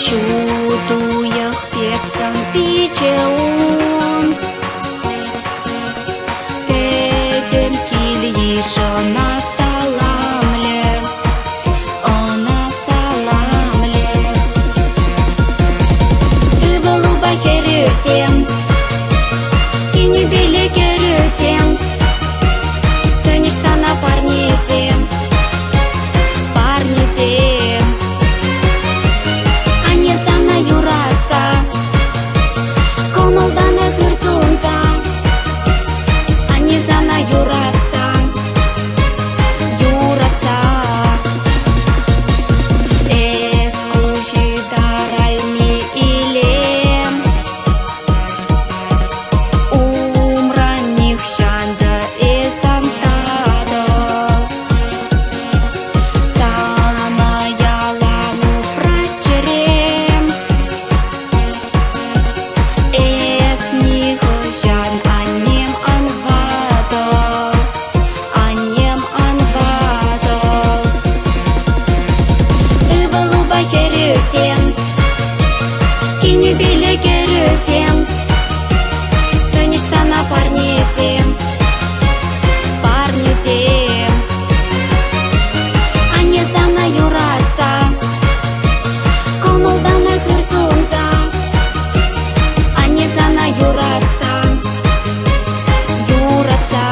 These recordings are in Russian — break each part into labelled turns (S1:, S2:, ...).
S1: Чудуях пексан пичеун, Петем кильиша на саламле, на саламле. Ывалу бахерюсем, Кини били керюсем, Сынишься на парнизем, парнизем. Кини били керюсем, Сынишься на парнизем, парнизем. Они зана юратся, Комылданы кырсунса, Они зана юратся, юратся.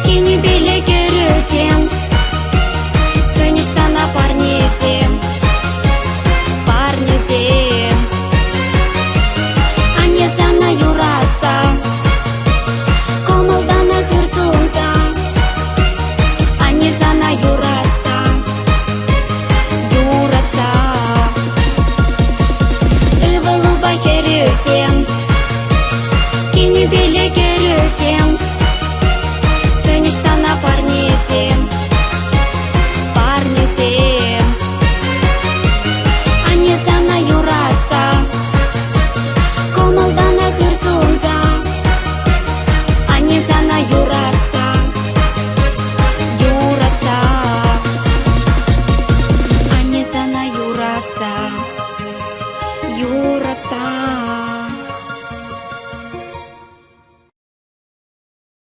S1: Кини били керюсем, Сынишься на парнизем, парнизем. Они зана юратся, Комылданы кырсунса, Они зана юратся, юратся. Ывалу бахерюсем, Кини били керюсем, Сынишься на парнизем, парнизем. Они зана юратся, Комылданы кырсунса, Они зана юратся, юратся. Они зана юратся, юратся.